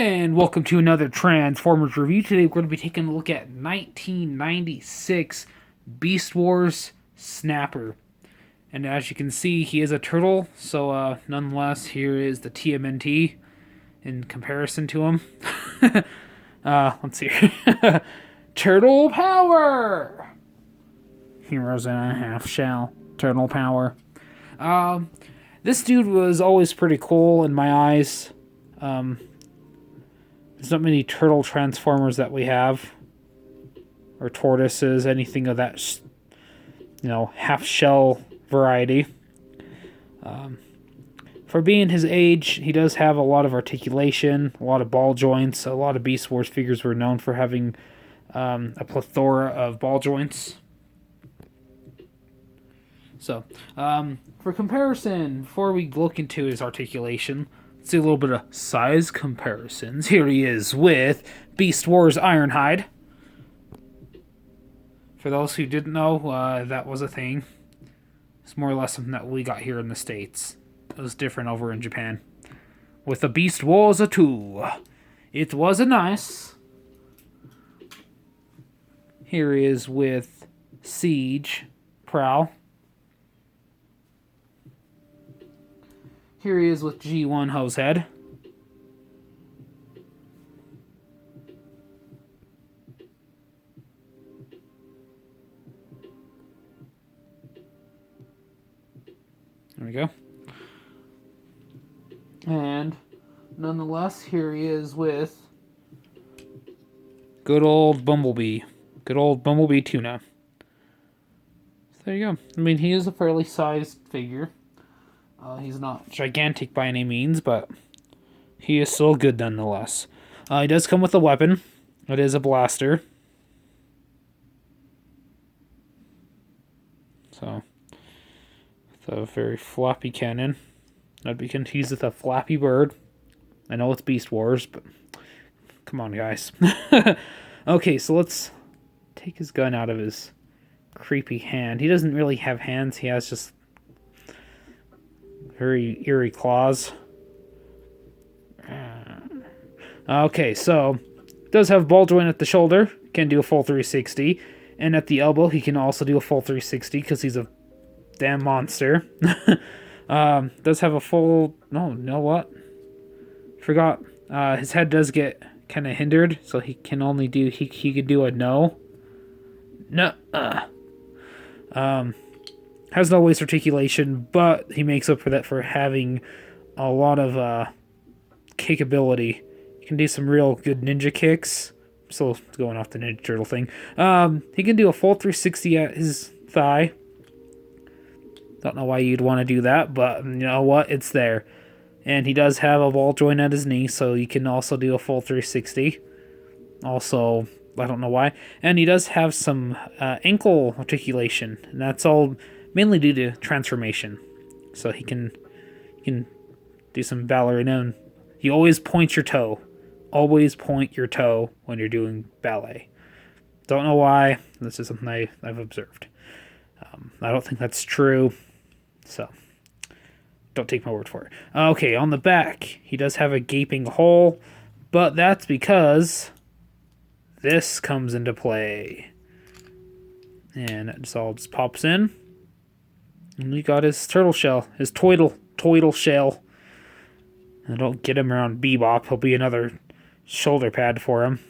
And welcome to another Transformers review. Today we're going to be taking a look at 1996 Beast Wars Snapper. And as you can see, he is a turtle, so nonetheless, here is the TMNT in comparison to him. Let's see. Turtle Power! Heroes in a half shell. Turtle Power. This dude was always pretty cool in my eyes. There's not many turtle transformers that we have, or tortoises, anything of that, half shell variety. For being his age, he does have a lot of articulation, a lot of ball joints. A lot of Beast Wars figures were known for having a plethora of ball joints. So, for comparison, before we look into his articulation, let's do a little bit of size comparisons. Here he is with Beast Wars Ironhide. For those who didn't know, that was a thing. It's more or less something that we got here in the States. It was different over in Japan. With the Beast Wars 2. It was a nice. Here he is with Siege Prowl. Here he is with G1 Hosehead. There we go. And nonetheless, here he is with good old Bumblebee. Good old Bumblebee Tuna. So there you go. I mean, he is a fairly sized figure. He's not gigantic by any means, but he is still good nonetheless. He does come with a weapon. It is a blaster. So, it's a very floppy cannon. Not be confused with a Flappy Bird. I know it's Beast Wars, but come on, guys. Okay, so let's take his gun out of his creepy hand. He doesn't really have hands. He has just very eerie claws. Okay, so does have ball joint at the shoulder. Can do a full 360. And at the elbow, he can also do a full 360 because he's a damn monster. Does have a full... No, you know what? Forgot. His head does get kind of hindered, so he can only do... He could do a no. No. Has no waist articulation, but he makes up for that for having a lot of kickability. He can do some real good ninja kicks. Still going off the Ninja Turtle thing. He can do a full 360 at his thigh. Don't know why you'd want to do that, but you know what? It's there. And he does have a ball joint at his knee, so he can also do a full 360. Also, I don't know why. And he does have some ankle articulation, and that's all mainly due to transformation. So he can do some ballerina. And you always point your toe. Always point your toe when you're doing ballet. Don't know why. This is something I've observed. I don't think that's true. So, don't take my word for it. Okay, on the back, he does have a gaping hole. But that's because this comes into play. And it just all pops in. And we got his turtle shell. His toidle shell. And don't get him around Bebop. He'll be another shoulder pad for him.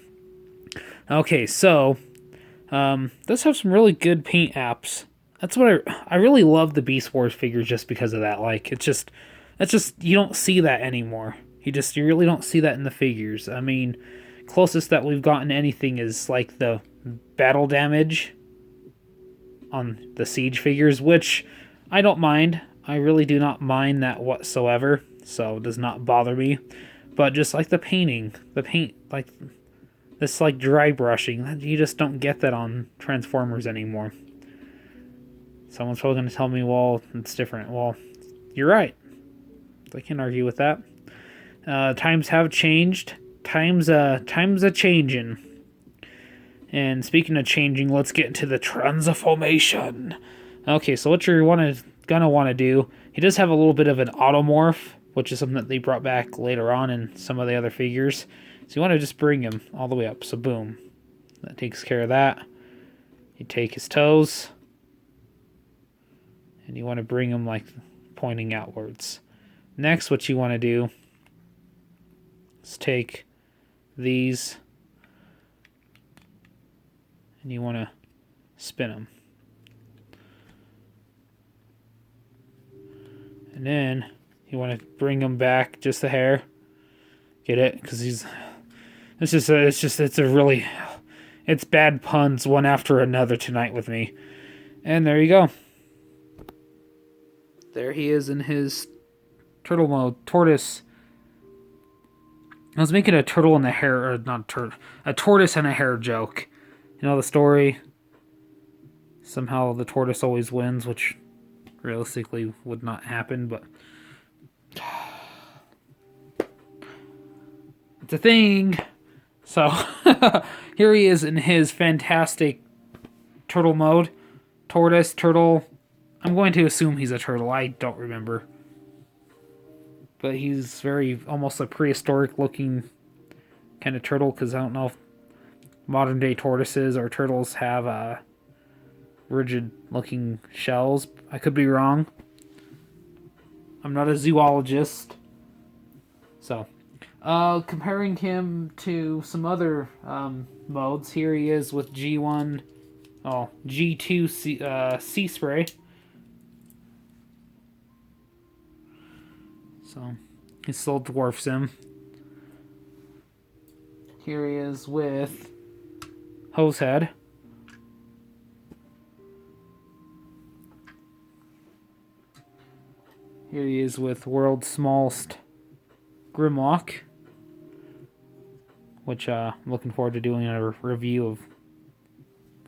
Okay, so does have some really good paint apps. That's what I really love the Beast Wars figures just because of that. Like that's just you don't see that anymore. You really don't see that in the figures. I mean, closest that we've gotten to anything is like the battle damage on the Siege figures, which I don't mind. I really do not mind that whatsoever. So it does not bother me. But just like the paint, like this like dry brushing, you just don't get that on Transformers anymore. Someone's probably going to tell me, well, it's different. Well, you're right. I can't argue with that. Times have changed. Times a changing. And speaking of changing, let's get into the transformation. Okay, so what you're gonna want to do, he does have a little bit of an automorph which is something that they brought back later on in some of the other figures. So you want to just bring him all the way up. So boom. That takes care of that. You take his toes, and you want to bring him like pointing outwards. Next, what you want to do is take these, and you want to spin them. And then you want to bring them back just a hair. Get it? Because it's bad puns one after another tonight with me. And there you go. There he is in his turtle mode. Tortoise. I was making a turtle and a hare, or not turtle, a tortoise and a hare joke. You know the story? Somehow the tortoise always wins, which realistically would not happen, but it's a thing. So here he is in his fantastic turtle mode. Tortoise, turtle. I'm going to assume he's a turtle. I don't remember. But he's very, almost a prehistoric looking kind of turtle, because I don't know if modern day tortoises or turtles have rigid looking shells. I could be wrong. I'm not a zoologist. So, comparing him to some other modes, here he is with G2 Sea Spray. So, he still dwarfs him. Here he is with Hosehead. Here he is with World's Smallest Grimlock, which I'm looking forward to doing a review of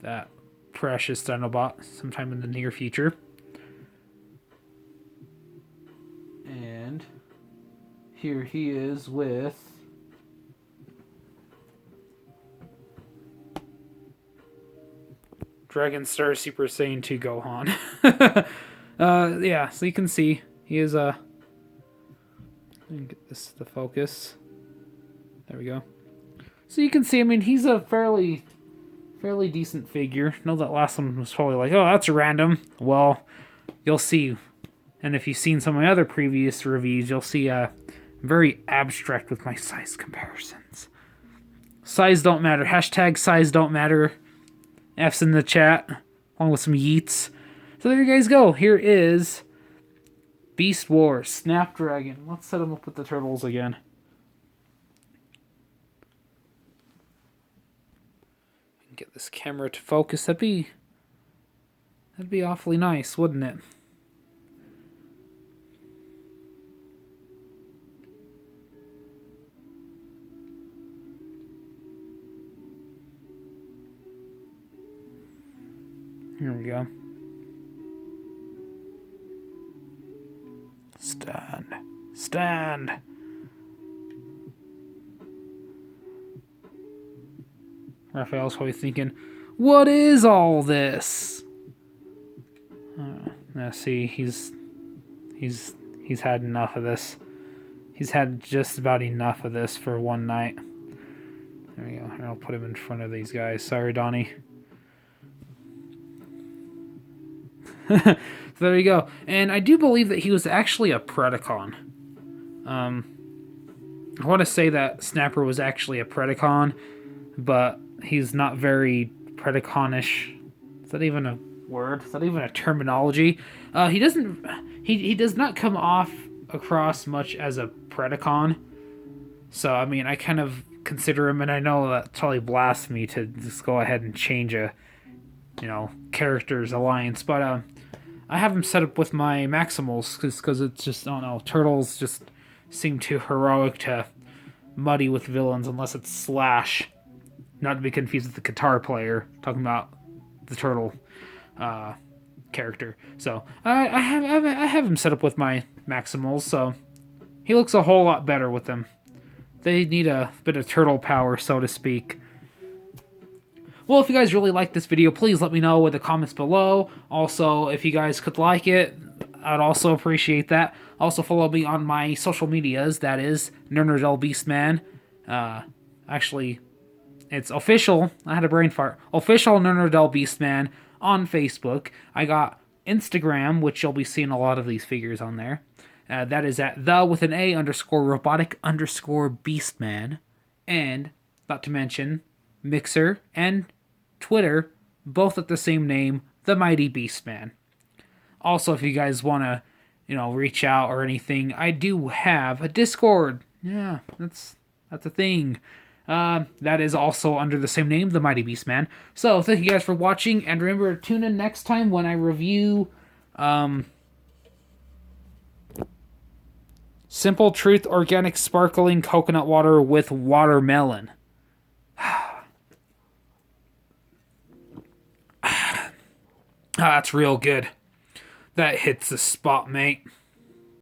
that precious Dinobot sometime in the near future. And here he is with Dragon Star Super Saiyan 2 Gohan. Yeah, so you can see he is let me get this to focus. There we go. So you can see, I mean, he's a fairly decent figure. I know that last one was probably like, oh, that's random. Well, you'll see. And if you've seen some of my other previous reviews, you'll see very abstract with my size comparisons. Size don't matter. Hashtag size don't matter. F's in the chat, along with some yeets. So there you guys go. Here is Beast Wars Snapdragon. Let's set him up with the turtles again. Get this camera to focus. That'd be awfully nice, wouldn't it? Here we go. Stand. Stand. Raphael's probably thinking, what is all this? Now see, he's had enough of this. He's had just about enough of this for one night. There we go. Here, I'll put him in front of these guys. Sorry, Donnie. So there you go. And I do believe that he was actually a Predacon. I want to say that Snapper was actually a Predacon, but he's not very Predaconish. Is that even a word? Is that even a terminology? He does not come off across much as a Predacon. So, I mean, I kind of consider him, and I know that's probably blasphemy to just go ahead and change a, character's alliance, but I have him set up with my Maximals, because it's just, I don't know, turtles just seem too heroic to muddy with villains unless it's Slash. Not to be confused with the guitar player, talking about the turtle character. So, I have him set up with my Maximals, so he looks a whole lot better with them. They need a bit of turtle power, so to speak. Well, if you guys really like this video, please let me know in the comments below. Also, if you guys could like it, I'd also appreciate that. Also follow me on my social medias. That is Nernerdell Beastman. Actually, it's official. I had a brain fart. Official Nernerdell Beastman on Facebook. I got Instagram, which you'll be seeing a lot of these figures on there. That is at the with an A underscore robotic underscore beastman. And, not to mention, Mixer and Twitter, both at the same name, The Mighty Beastman. Also, if you guys want to, reach out or anything, I do have a Discord. Yeah, that's a thing. That is also under the same name, The Mighty Beastman. So, thank you guys for watching, and remember to tune in next time when I review, Simple Truth Organic Sparkling Coconut Water with Watermelon. That's real good. That hits the spot, mate.